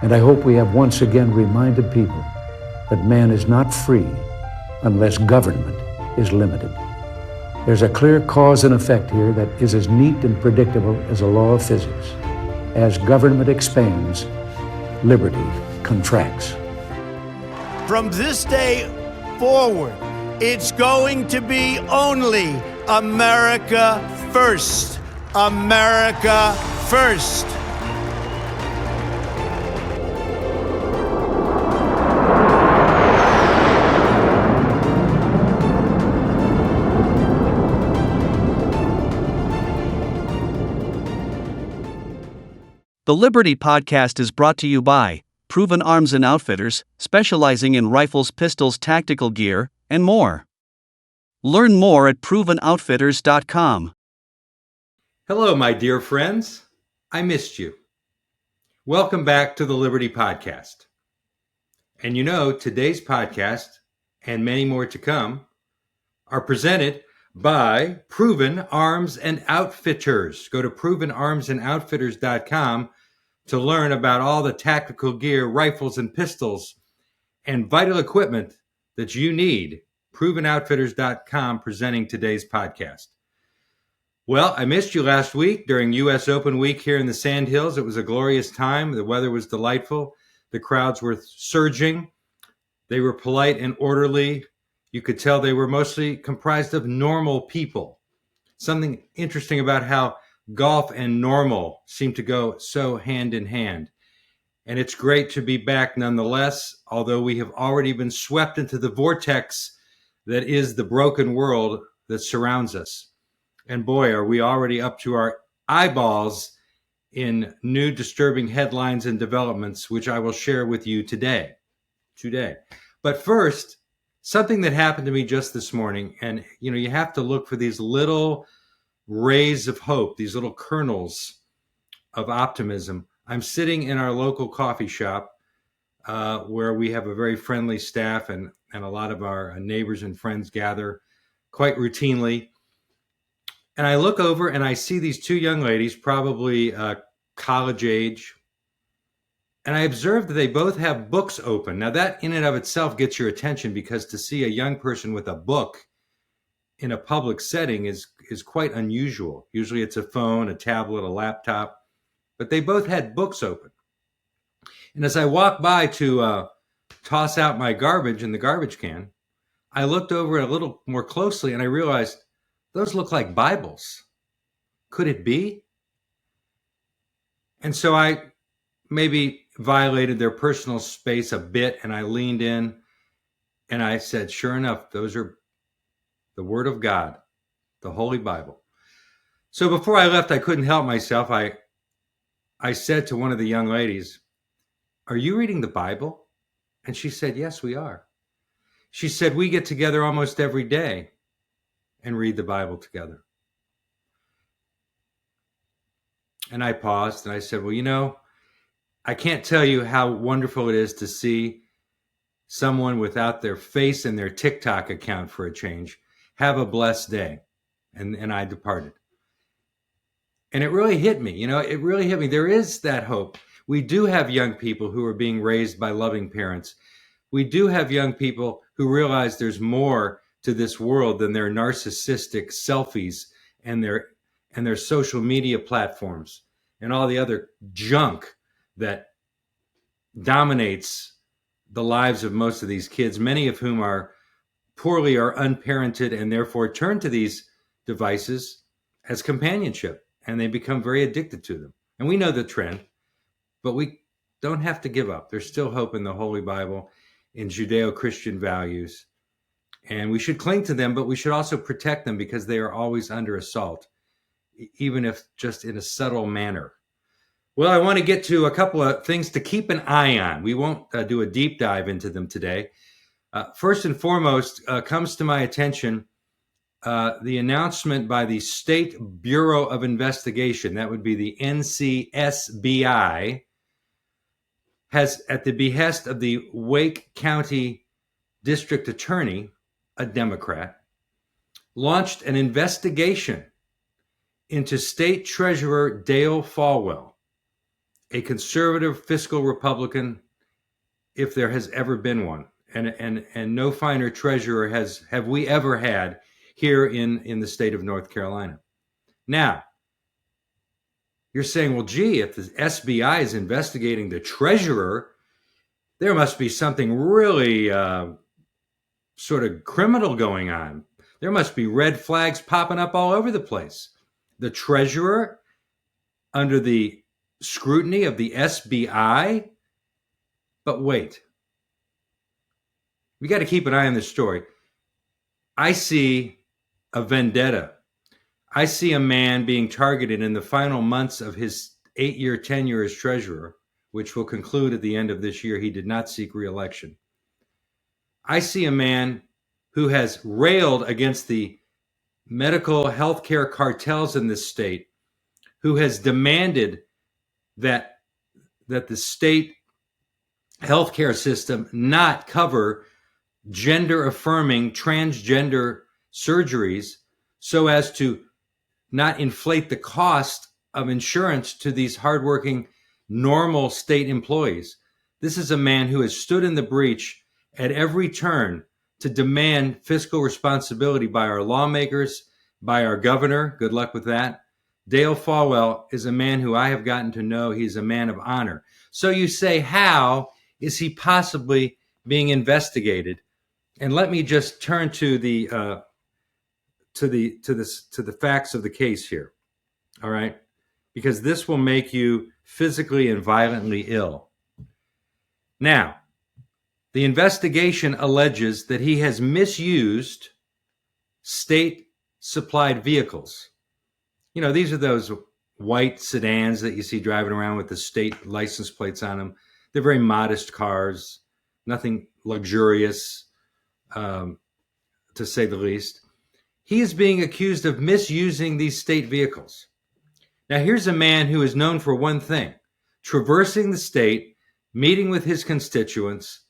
And I hope we have once again reminded people that man is not free unless government is limited. There's a clear cause and effect here that is as neat and predictable as a law of physics. As government expands, liberty contracts. From this day forward, it's going to be only America first. America first. The Liberty Podcast is brought to you by Proven Arms and Outfitters, specializing in rifles, pistols, tactical gear, and more. Learn more at ProvenOutfitters.com. Hello, my dear friends. I missed you. Welcome back to the Liberty Podcast. And you know, today's podcast, and many more to come, are presented by Proven Arms and Outfitters. Go to ProvenArmsandOutfitters.com to learn about all the tactical gear, rifles and pistols, and vital equipment that you need. ProvenOutfitters.com presenting today's podcast. Well, I missed you last week during U.S. Open Week here in the Sandhills. It was a glorious time. The weather was delightful. The crowds were surging. They were polite and orderly. You could tell they were mostly comprised of normal people. Something interesting about how golf and normal seem to go so hand in hand. And it's great to be back nonetheless, although we have already been swept into the vortex that is the broken world that surrounds us. And boy, are we already up to our eyeballs in new disturbing headlines and developments, which I will share with you today. But first, something that happened to me just this morning, and you have to look for these little rays of hope, these little kernels of optimism. I'm sitting in our local coffee shop where we have a very friendly staff and a lot of our neighbors and friends gather quite routinely. And I look over and I see these two young ladies, probably college age, and I observe that they both have books open. Now that in and of itself gets your attention, because to see a young person with a book in a public setting is quite unusual. Usually it's a phone, a tablet, a laptop, but they both had books open. And as I walked by to toss out my garbage in the garbage can, I looked over a little more closely and I realized those look like Bibles. Could it be? And so I maybe violated their personal space a bit, and I leaned in and I said, sure enough, those are the Word of God, the Holy Bible. So before I left, I couldn't help myself. I said to one of the young ladies, are you reading the Bible? And she said, yes, we are. She said, we get together almost every day and read the Bible together. And I paused and I said, well, I can't tell you how wonderful it is to see someone without their face in their TikTok account for a change. Have a blessed day. And I departed. And it really hit me. It really hit me. There is that hope. We do have young people who are being raised by loving parents. We do have young people who realize there's more to this world than their narcissistic selfies and their social media platforms and all the other junk that dominates the lives of most of these kids, many of whom are poorly or unparented and therefore turn to these devices as companionship, and they become very addicted to them. And we know the trend, but we don't have to give up. There's still hope in the Holy Bible, in Judeo-Christian values, and we should cling to them, but we should also protect them because they are always under assault, even if just in a subtle manner. Well, I want to get to a couple of things to keep an eye on. We won't do a deep dive into them today. First and foremost, comes to my attention the announcement by the State Bureau of Investigation, that would be the NCSBI, has, at the behest of the Wake County District Attorney, a Democrat, launched an investigation into State Treasurer Dale Folwell a conservative fiscal Republican, if there has ever been one. And no finer treasurer have we ever had here in the state of North Carolina. Now, you're saying, well, gee, if the SBI is investigating the treasurer, there must be something really sort of criminal going on. There must be red flags popping up all over the place. The treasurer, under the scrutiny of the SBI? But wait. We got to keep an eye on this story. I see a vendetta. I see a man being targeted in the final months of his 8-year tenure as treasurer, which will conclude at the end of this year. He did not seek re-election. I see a man who has railed against the medical healthcare cartels in this state, who has demanded that the state healthcare system not cover gender-affirming transgender surgeries so as to not inflate the cost of insurance to these hardworking, normal state employees. This is a man who has stood in the breach at every turn to demand fiscal responsibility by our lawmakers, by our governor. Good luck with that. Dale Folwell is a man who I have gotten to know. He's a man of honor. So you say, how is he possibly being investigated? And let me just turn to the facts of the case here. All right, because this will make you physically and violently ill. Now, the investigation alleges that he has misused state-supplied vehicles. You know, these are those white sedans that you see driving around with the state license plates on them. They're very modest cars, nothing luxurious, to say the least. He is being accused of misusing these state vehicles. Now, here's a man who is known for one thing: traversing the state, meeting with his constituents,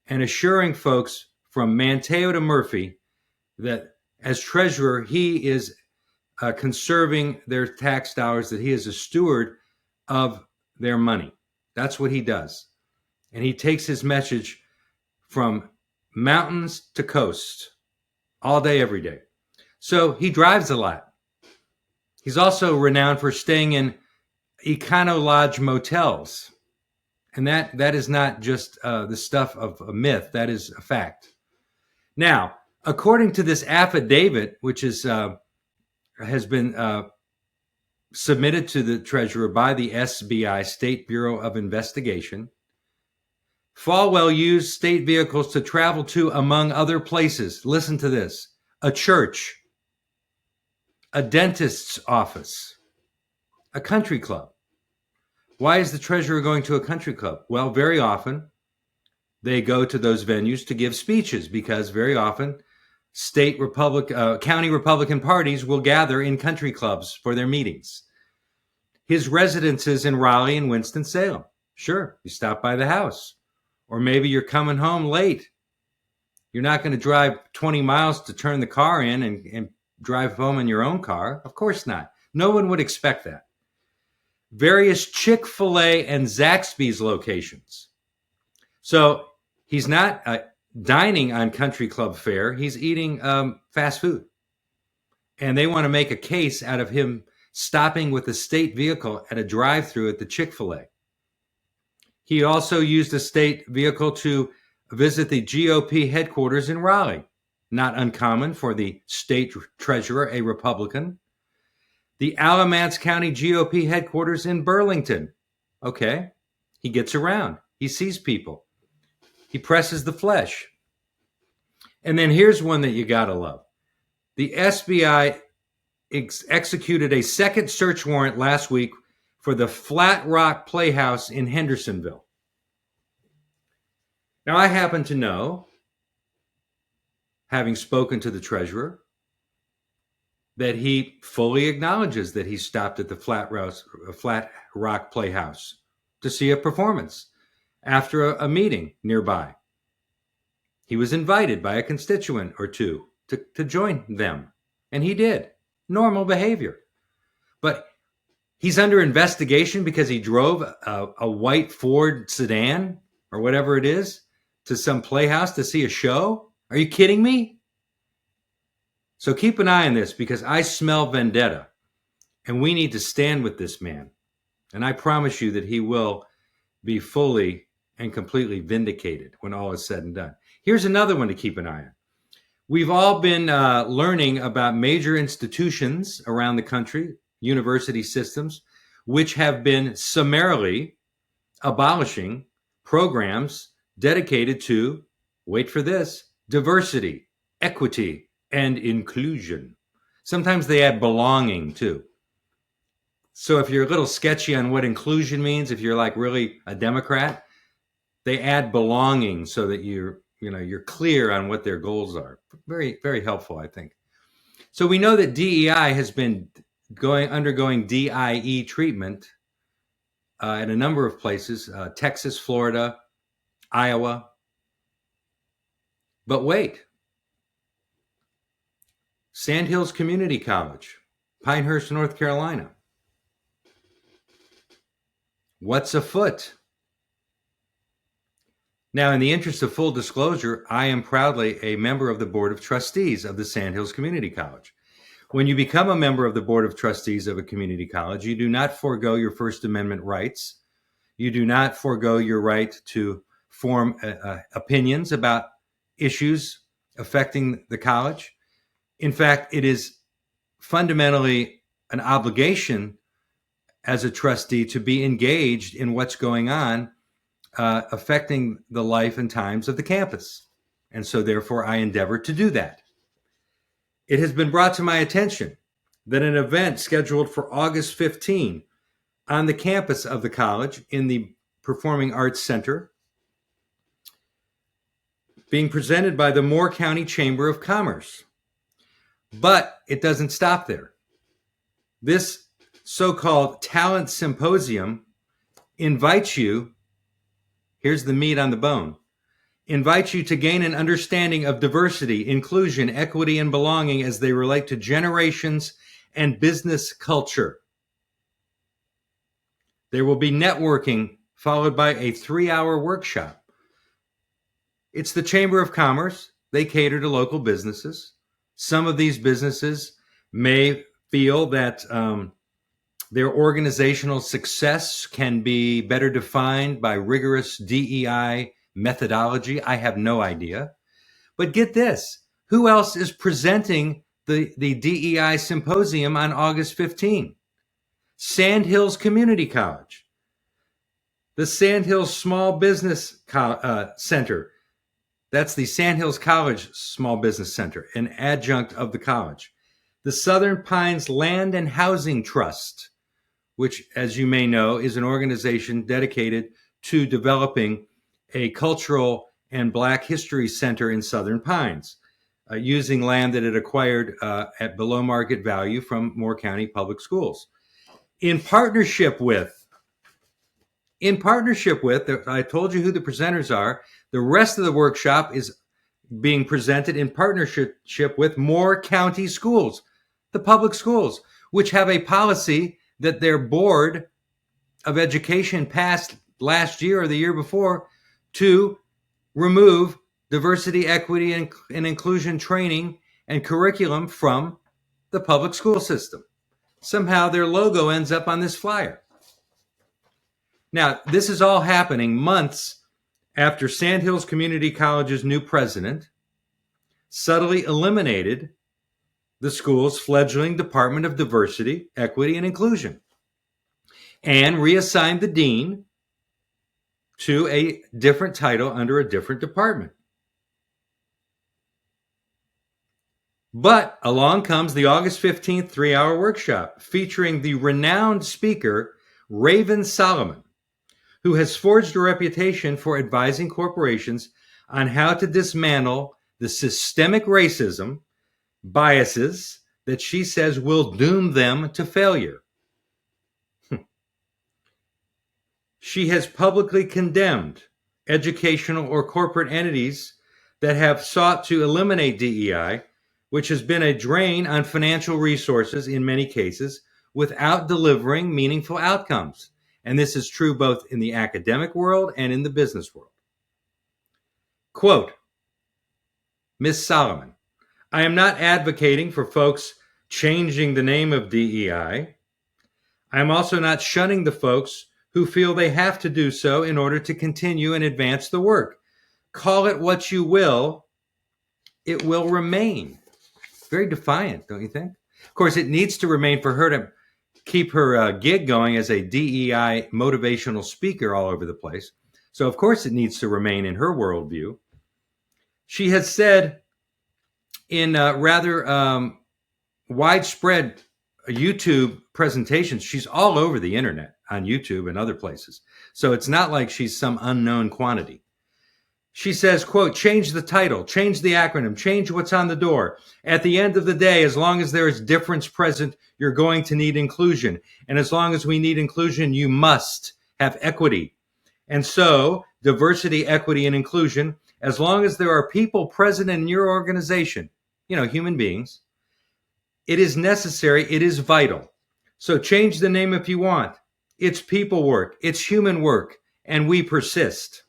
and assuring folks from Manteo to Murphy that as treasurer, he is conserving their tax dollars, that he is a steward of their money. That's what he does. And he takes his message from mountains to coast all day, every day. So he drives a lot. He's also renowned for staying in Econo Lodge motels. And that is not just the stuff of a myth. That is a fact. Now, according to this affidavit, which is has been submitted to the treasurer by the SBI, State Bureau of Investigation, Folwell used state vehicles to travel to, among other places, listen to this: a church, a dentist's office, a country club. Why is the treasurer going to a country club? Well, very often they go to those venues to give speeches, because very often county Republican parties will gather in country clubs for their meetings. His residence is in Raleigh and Winston-Salem. Sure, you stop by the house. Or maybe you're coming home late. You're not going to drive 20 miles to turn the car in and drive home in your own car. Of course not. No one would expect that. Various Chick-fil-A and Zaxby's locations. So he's not dining on country club fare. He's eating fast food. And they want to make a case out of him stopping with a state vehicle at a drive-thru at the Chick-fil-A. He also used a state vehicle to visit the GOP headquarters in Raleigh. Not uncommon for the state treasurer, a Republican. The Alamance County GOP headquarters in Burlington. Okay, he gets around. He sees people. He presses the flesh. And then here's one that you gotta love. The SBI executed a second search warrant last week for the Flat Rock Playhouse in Hendersonville. Now, I happen to know, having spoken to the treasurer, that he fully acknowledges that he stopped at the Flat Rock Playhouse to see a performance after a meeting nearby. He was invited by a constituent or two to join them, and he did. Normal behavior. But He's under investigation because he drove a white Ford sedan or whatever it is to some playhouse to see a show. Are you kidding me? So keep an eye on this, because I smell vendetta, and we need to stand with this man. And I promise you that he will be fully and completely vindicated when all is said and done. Here's another one to keep an eye on. We've all been learning about major institutions around the country, university systems, which have been summarily abolishing programs dedicated to, wait for this, diversity, equity, and inclusion. Sometimes they add belonging too. So if you're a little sketchy on what inclusion means, if you're like really a Democrat, they add belonging so that you're clear on what their goals are. Very, very helpful, I think. So we know that DEI has been undergoing DIE treatment in a number of places, Texas, Florida, Iowa. But wait, Sandhills Community College, Pinehurst, North Carolina. What's afoot? Now, in the interest of full disclosure, I am proudly a member of the Board of Trustees of the Sandhills Community College. When you become a member of the Board of Trustees of a community college, you do not forego your First Amendment rights. You do not forego your right to form opinions about issues affecting the college. In fact, it is fundamentally an obligation as a trustee to be engaged in what's going on affecting the life and times of the campus. And so therefore I endeavor to do that. It has been brought to my attention that an event scheduled for August 15 on the campus of the college in the Performing Arts Center, being presented by the Moore County Chamber of Commerce. But it doesn't stop there. This so-called talent symposium invites you, here's the meat on the bone, invites you to gain an understanding of diversity, inclusion, equity, and belonging as they relate to generations and business culture. There will be networking followed by a 3-hour workshop. It's the Chamber of Commerce. They cater to local businesses. Some of these businesses may feel that their organizational success can be better defined by rigorous DEI methodology. I have no idea. But get this, who else is presenting the DEI symposium on August 15? Sandhills Community College, the Sandhills Small Business Center. That's the Sandhills College Small Business Center, an adjunct of the college. The Southern Pines Land and Housing Trust, which, as you may know, is an organization dedicated to developing a cultural and Black history center in Southern Pines, using land that it acquired at below market value from Moore County Public Schools. In partnership with, I told you who the presenters are. The rest of the workshop is being presented in partnership with Moore County Schools, the public schools, which have a policy that their Board of Education passed last year or the year before to remove diversity, equity, and inclusion training and curriculum from the public school system. Somehow their logo ends up on this flyer. Now, this is all happening months after Sandhills Community College's new president subtly eliminated the school's fledgling Department of Diversity, Equity, and Inclusion and reassigned the dean to a different title under a different department. But along comes the August 15th 3-hour workshop featuring the renowned speaker, Raven Solomon, who has forged a reputation for advising corporations on how to dismantle the systemic racism, biases that she says will doom them to failure. She has publicly condemned educational or corporate entities that have sought to eliminate DEI, which has been a drain on financial resources in many cases, without delivering meaningful outcomes. And this is true both in the academic world and in the business world. Quote, Ms. Solomon, I am not advocating for folks changing the name of DEI. I am also not shunning the folks who feel they have to do so in order to continue and advance the work. Call it what you will, it will remain. Very defiant, don't you think? Of course, it needs to remain for her to keep her gig going as a DEI motivational speaker all over the place. So, of course, it needs to remain in her worldview. She has said in rather widespread YouTube presentations, she's all over the internet on YouTube and other places. So it's not like she's some unknown quantity. She says, quote, change the title, change the acronym, change what's on the door. At the end of the day, as long as there is difference present, you're going to need inclusion. And as long as we need inclusion, you must have equity. And so diversity, equity, and inclusion, as long as there are people present in your organization, human beings, it is necessary, it is vital. So change the name if you want. It's people work, it's human work, and we persist.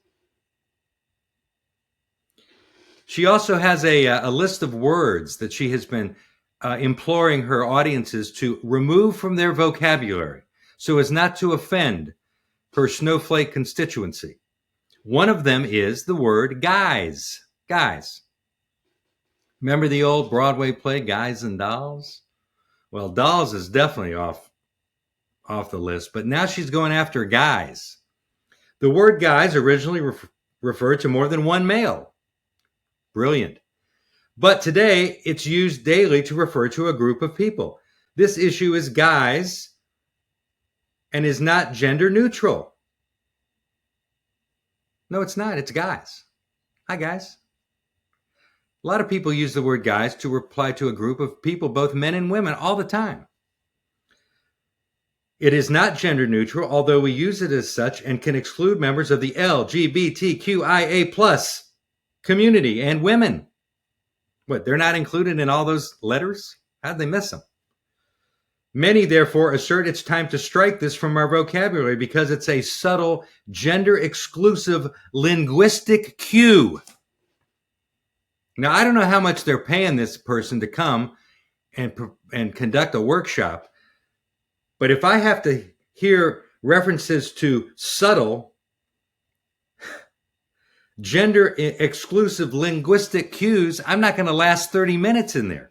She also has a list of words that she has been imploring her audiences to remove from their vocabulary so as not to offend her snowflake constituency. One of them is the word guys. Guys. Remember the old Broadway play, Guys and Dolls? Well, Dolls is definitely off the list, but now she's going after guys. The word guys originally referred to more than one male. Brilliant. But today, it's used daily to refer to a group of people. This issue is guys and is not gender neutral. No, it's not. It's guys. Hi, guys. A lot of people use the word guys to reply to a group of people, both men and women, all the time. It is not gender neutral, although we use it as such and can exclude members of the LGBTQIA+ community and women. What, they're not included in all those letters? How'd they miss them? Many, therefore, assert it's time to strike this from our vocabulary because it's a subtle, gender-exclusive linguistic cue. Now, I don't know how much they're paying this person to come and conduct a workshop, but if I have to hear references to subtle, gender-exclusive linguistic cues, I'm not going to last 30 minutes in there.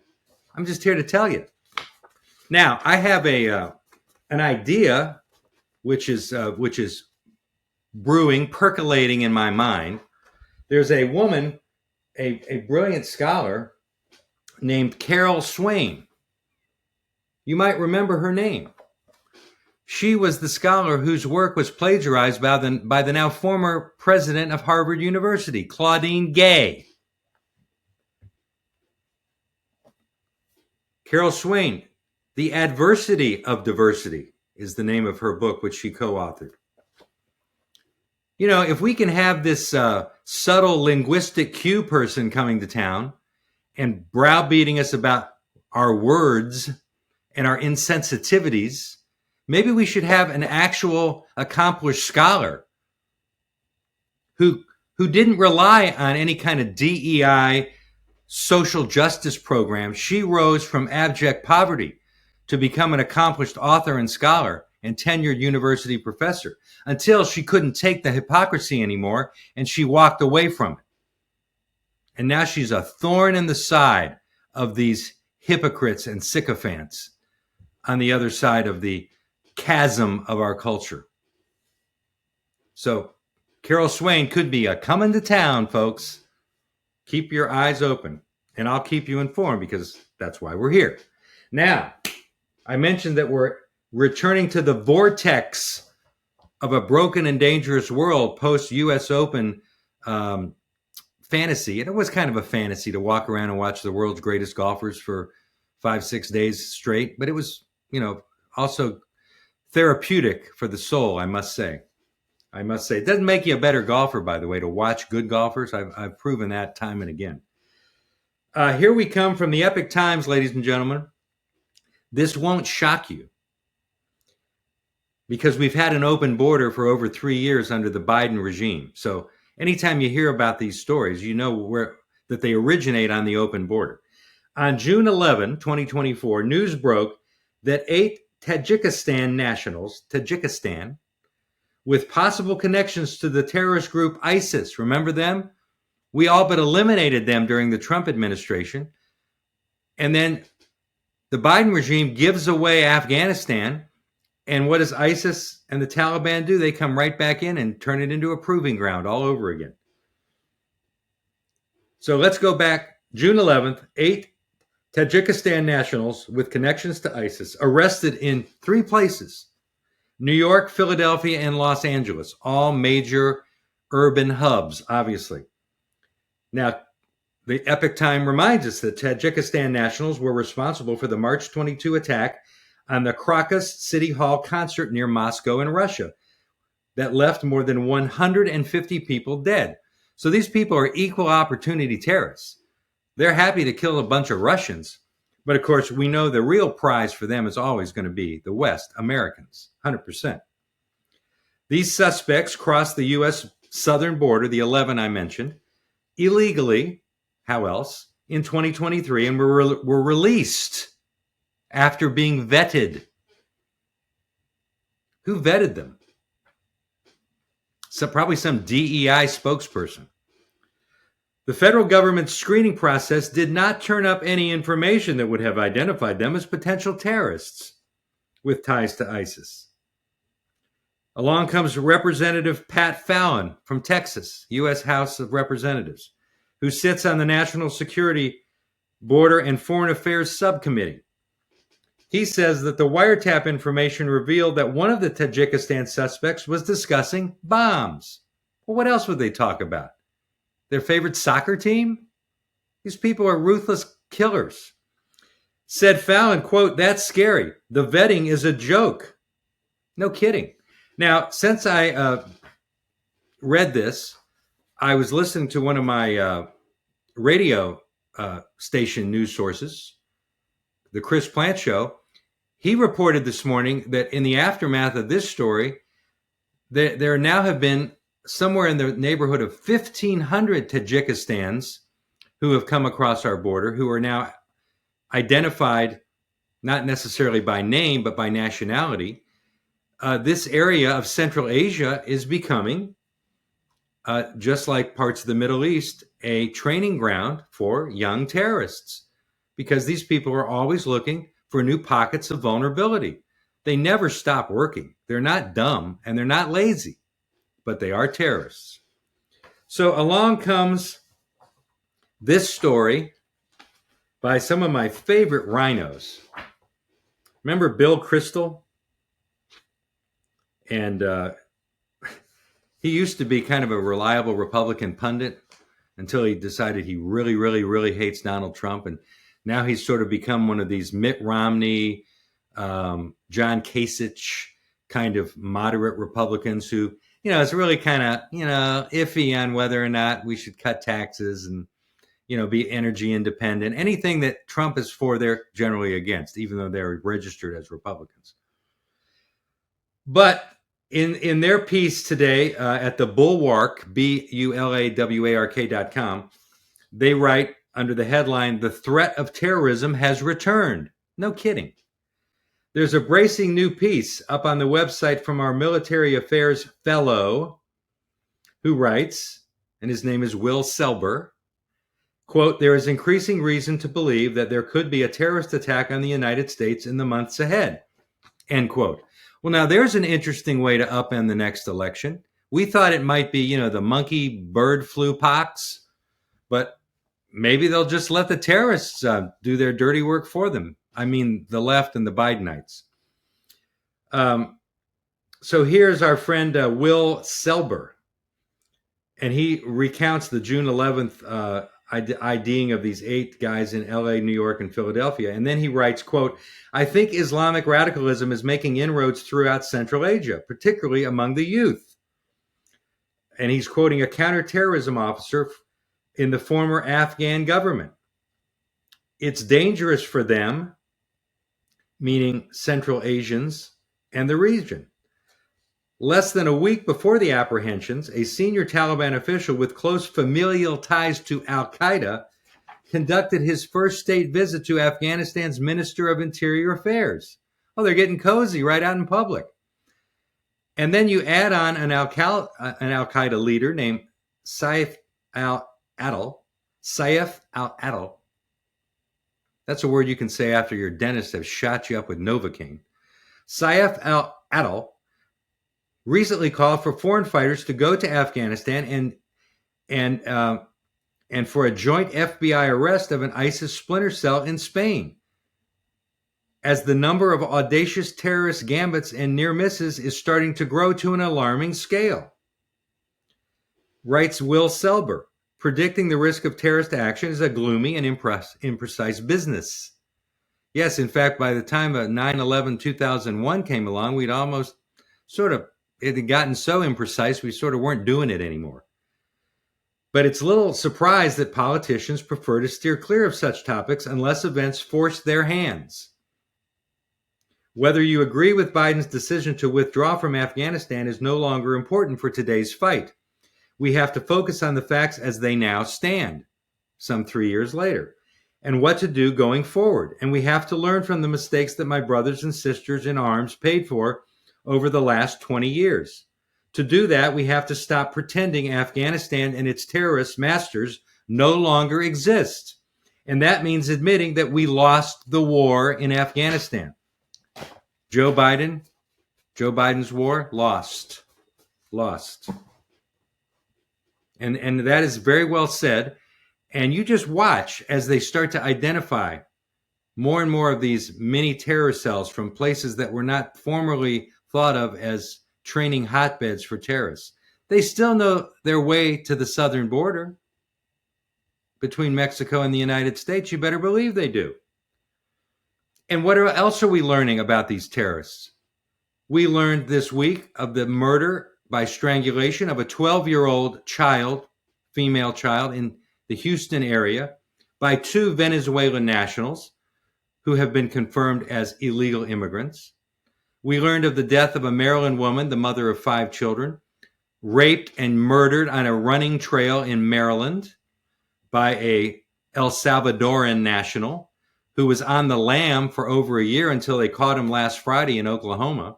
I'm just here to tell you. Now, I have an idea which is brewing, percolating in my mind. There's a woman, a brilliant scholar named Carol Swain. You might remember her name. She was the scholar whose work was plagiarized by the now former president of Harvard University, Claudine Gay. Carol Swain, The Adversity of Diversity is the name of her book, which she co-authored. If we can have this subtle linguistic cue person coming to town and browbeating us about our words and our insensitivities, maybe we should have an actual accomplished scholar who didn't rely on any kind of DEI social justice program. She rose from abject poverty to become an accomplished author and scholar and tenured university professor until she couldn't take the hypocrisy anymore and she walked away from it. And now she's a thorn in the side of these hypocrites and sycophants on the other side of the chasm of our culture. So Carol Swain could be a coming to town, folks. Keep your eyes open, and I'll keep you informed because that's why we're here. Now, I mentioned that we're returning to the vortex of a broken and dangerous world post-US Open fantasy. And it was kind of a fantasy to walk around and watch the world's greatest golfers for 5-6 days straight. But it was, also therapeutic for the soul, I must say. It doesn't make you a better golfer, by the way, to watch good golfers. I've proven that time and again. Here we come from the Epic Times, ladies and gentlemen. This won't shock you. because we've had an open border for over 3 years under the Biden regime. So anytime you hear about these stories, you know that they originate on the open border. On June 11, 2024, news broke that 8 Tajikistan nationals, with possible connections to the terrorist group ISIS, remember them? We all but eliminated them during the Trump administration. And then the Biden regime gives away Afghanistan. And what does ISIS and the Taliban do? They come right back in and turn it into a proving ground all over again. So let's go back. June 11th, 8 Tajikistan nationals with connections to ISIS arrested in 3 places: New York, Philadelphia, and Los Angeles, all major urban hubs, obviously. Now, the Epic Time reminds us that Tajikistan nationals were responsible for the March 22 attack on the Crocus City Hall concert near Moscow in Russia that left more than 150 people dead. So these people are equal opportunity terrorists. They're happy to kill a bunch of Russians. But of course, we know the real prize for them is always going to be the West, Americans, 100%. These suspects crossed the U.S. southern border, the 11 I mentioned, illegally, how else, in 2023, and were released after being vetted. Who vetted them? So probably some DEI spokesperson. The federal government's screening process did not turn up any information that would have identified them as potential terrorists with ties to ISIS. Along comes Representative Pat Fallon from Texas, U.S. House of Representatives, who sits on the National Security, Border, and Foreign Affairs Subcommittee. He says that the wiretap information revealed that one of the Tajikistan suspects was discussing bombs. Well, what else would they talk about? Their favorite soccer team? These people are ruthless killers. Said Fallon, quote, "That's scary. The vetting is a joke." No kidding. Now, since I read this, I was listening to one of my radio station news sources, the Chris Plant Show. He reported this morning that in the aftermath of this story, there now have been somewhere in the neighborhood of 1,500 Tajikistans who have come across our border, who are now identified not necessarily by name, but by nationality. This area of Central Asia is becoming, just like parts of the Middle East, a training ground for young terrorists, because these people are always looking for new pockets of vulnerability. They never stop working. They're not dumb and they're not lazy, but they are terrorists. So along comes this story by some of my favorite rhinos. Remember Bill Kristol? And he used to be kind of a reliable Republican pundit until he decided he really, really, really hates Donald Trump. And now he's sort of become one of these Mitt Romney, John Kasich kind of moderate Republicans who, is really kind of, iffy on whether or not we should cut taxes and, be energy independent. Anything that Trump is for, they're generally against, even though they're registered as Republicans. But in their piece today at the Bulwark, BULAWARK.com, they write under the headline, "The Threat of Terrorism Has Returned." No kidding. There's a bracing new piece up on the website from our military affairs fellow who writes, and his name is Will Selber, quote, "There is increasing reason to believe that there could be a terrorist attack on the United States in the months ahead," end quote. Well, now there's an interesting way to upend the next election. We thought it might be, the monkey bird flu pox, but maybe they'll just let the terrorists do their dirty work for them. I mean, the left and the Bidenites. So here's our friend Will Selber, and he recounts the June 11th IDing of these 8 guys in LA, New York, and Philadelphia. And then he writes, quote, "I think Islamic radicalism is making inroads throughout Central Asia, particularly among the youth." And he's quoting a counterterrorism officer in the former Afghan government. "It's dangerous for them," meaning Central Asians and the region. Less than a week before the apprehensions, a senior Taliban official with close familial ties to al-Qaeda conducted his first state visit to Afghanistan's Minister of Interior Affairs. Oh, they're getting cozy right out in public. And then you add on an al-Qaeda leader named Saif al-Adil. Saif al-Adil. That's a word you can say after your dentist has shot you up with Novocaine. Saif al-Adil recently called for foreign fighters to go to Afghanistan and for a joint FBI arrest of an ISIS splinter cell in Spain, as the number of audacious terrorist gambits and near misses is starting to grow to an alarming scale. Writes Will Selber, predicting the risk of terrorist action is a gloomy and imprecise business. Yes, in fact, by the time 9/11/2001 came along, we'd almost it had gotten so imprecise, we sort of weren't doing it anymore. But it's little surprise that politicians prefer to steer clear of such topics unless events force their hands. Whether you agree with Biden's decision to withdraw from Afghanistan is no longer important for today's fight. We have to focus on the facts as they now stand, some 3 years later, and what to do going forward. And we have to learn from the mistakes that my brothers and sisters in arms paid for over the last 20 years. To do that, we have to stop pretending Afghanistan and its terrorist masters no longer exist. And that means admitting that we lost the war in Afghanistan. Joe Biden's war, lost. And that is very well said. And you just watch as they start to identify more and more of these mini terror cells from places that were not formerly thought of as training hotbeds for terrorists. They still know their way to the southern border between Mexico and the United States. You better believe they do. And what else are we learning about these terrorists? We learned this week of the murder by strangulation of a 12-year-old child, female child, in the Houston area by 2 Venezuelan nationals who have been confirmed as illegal immigrants. We learned of the death of a Maryland woman, the mother of 5 children, raped and murdered on a running trail in Maryland by a El Salvadoran national who was on the lam for over a year until they caught him last Friday in Oklahoma.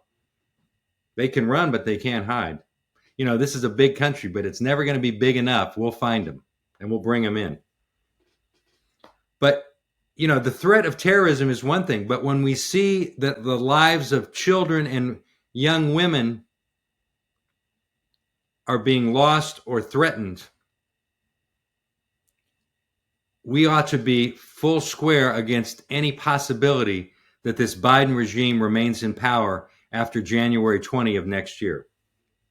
They can run, but they can't hide. You know, this is a big country, but it's never going to be big enough. We'll find them and we'll bring them in. But you know, the threat of terrorism is one thing, but when we see that the lives of children and young women are being lost or threatened, we ought to be full square against any possibility that this Biden regime remains in power after January 20 of next year,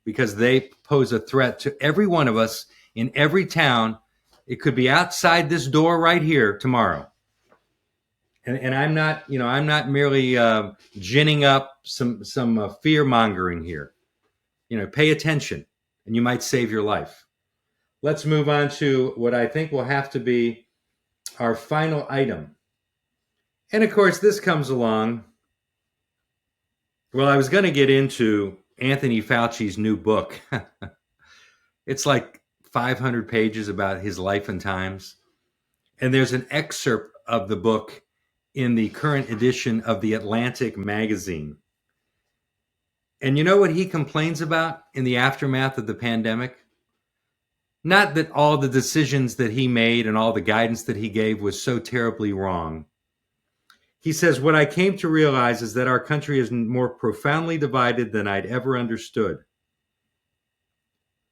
because they pose a threat to every one of us in every town. It could be outside this door right here tomorrow. And I'm not merely ginning up some fear mongering here. You know, pay attention, and you might save your life. Let's move on to what I think will have to be our final item. And of course, this comes along. Well, I was going to get into Anthony Fauci's new book. It's like 500 pages about his life and times. And there's an excerpt of the book in the current edition of the Atlantic magazine. And you know what he complains about in the aftermath of the pandemic? Not that all the decisions that he made and all the guidance that he gave was so terribly wrong. He says, what I came to realize is that our country is more profoundly divided than I'd ever understood.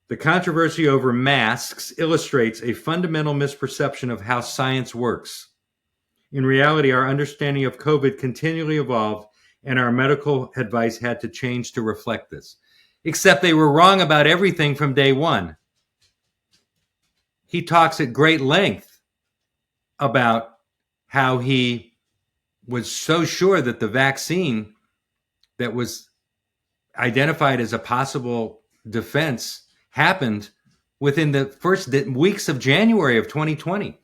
The controversy over masks illustrates a fundamental misperception of how science works. In reality, our understanding of COVID continually evolved, and our medical advice had to change to reflect this. Except they were wrong about everything from day one. He talks at great length about how he was so sure that the vaccine that was identified as a possible defense happened within the first weeks of January of 2020.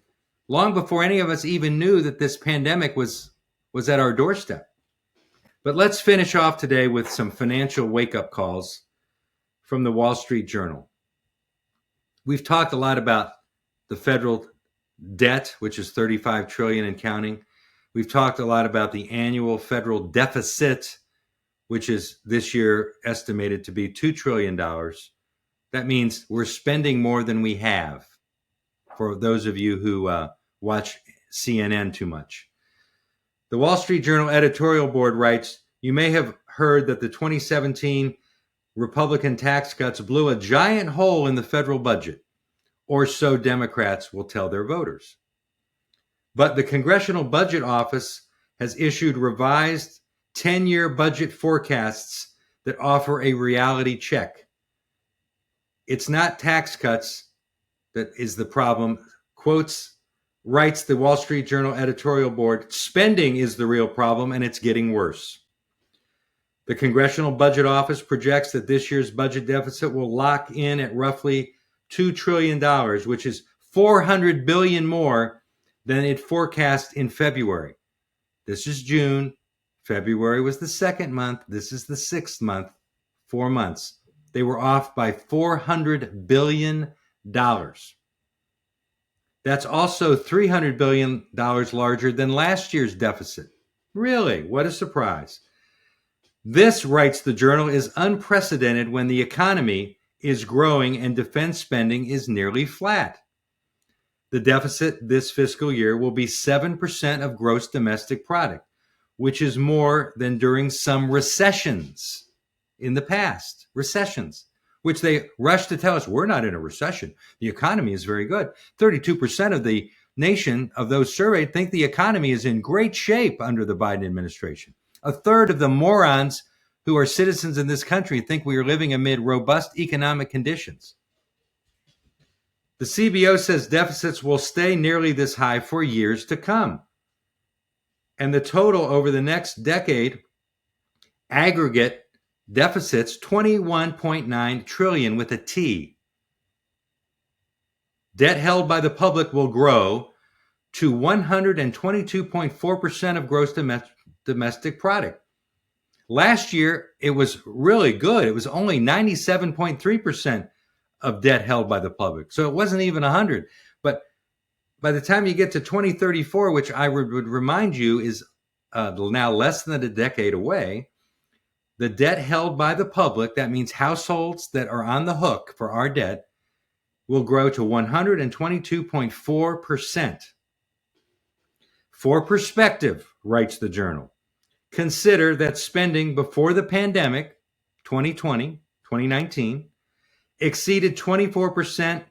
Long before any of us even knew that this pandemic was at our doorstep. But let's finish off today with some financial wake-up calls from the Wall Street Journal. We've talked a lot about the federal debt, which is $35 trillion and counting. We've talked a lot about the annual federal deficit, which is this year estimated to be $2 trillion. That means we're spending more than we have, for those of you who watch CNN too much. The Wall Street Journal editorial board writes, "You may have heard that the 2017 Republican tax cuts blew a giant hole in the federal budget, or so Democrats will tell their voters. But the Congressional Budget Office has issued revised 10-year budget forecasts that offer a reality check. It's not tax cuts that is the problem," writes the Wall Street Journal editorial board. "Spending is the real problem, and it's getting worse." The Congressional Budget Office projects that this year's budget deficit will lock in at roughly $2 trillion, which is $400 billion more than it forecast in February. This is June. February was the second month. This is the sixth month, 4 months. They were off by $400 billion. That's also $300 billion larger than last year's deficit. Really? What a surprise. This, writes the Journal, is unprecedented when the economy is growing and defense spending is nearly flat. The deficit this fiscal year will be 7% of gross domestic product, which is more than during some recessions in the past. Recessions, which they rush to tell us we're not in a recession. The economy is very good. 32% of the nation of those surveyed think the economy is in great shape under the Biden administration. A third of the morons who are citizens in this country think we are living amid robust economic conditions. The CBO says deficits will stay nearly this high for years to come. And the total over the next decade, aggregate deficits, $21.9 trillion with a T. Debt held by the public will grow to 122.4% of gross domestic product. Last year, it was really good. It was only 97.3% of debt held by the public. So it wasn't even 100. But by the time you get to 2034, which I would remind you is now less than a decade away, the debt held by the public, that means households that are on the hook for our debt, will grow to 122.4%. For perspective, writes the Journal, consider that spending before the pandemic, 2020, 2019, exceeded 24%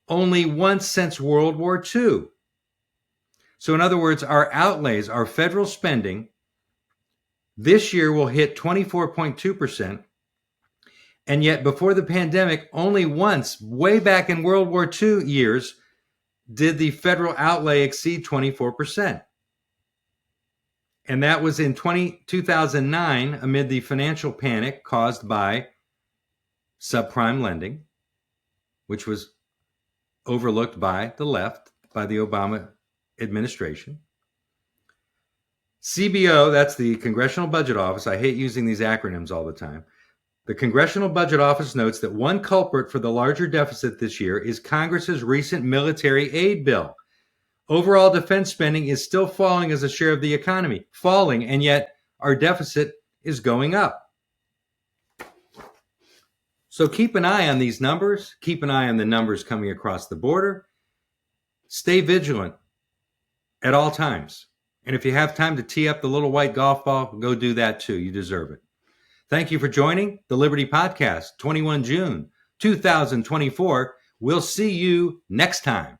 only once since World War II. So in other words, our outlays, our federal spending, this year will hit 24.2%. And yet before the pandemic, only once, way back in World War II years, did the federal outlay exceed 24%. And that was in 2009 amid the financial panic caused by subprime lending, which was overlooked by the left, by the Obama administration. CBO, that's the Congressional Budget Office. I hate using these acronyms all the time. The Congressional Budget Office notes that one culprit for the larger deficit this year is Congress's recent military aid bill. Overall defense spending is still falling as a share of the economy, and yet our deficit is going up. So keep an eye on these numbers. Keep an eye on the numbers coming across the border. Stay vigilant at all times. And if you have time to tee up the little white golf ball, go do that too. You deserve it. Thank you for joining the Liberty Podcast, 21 June 2024. We'll see you next time.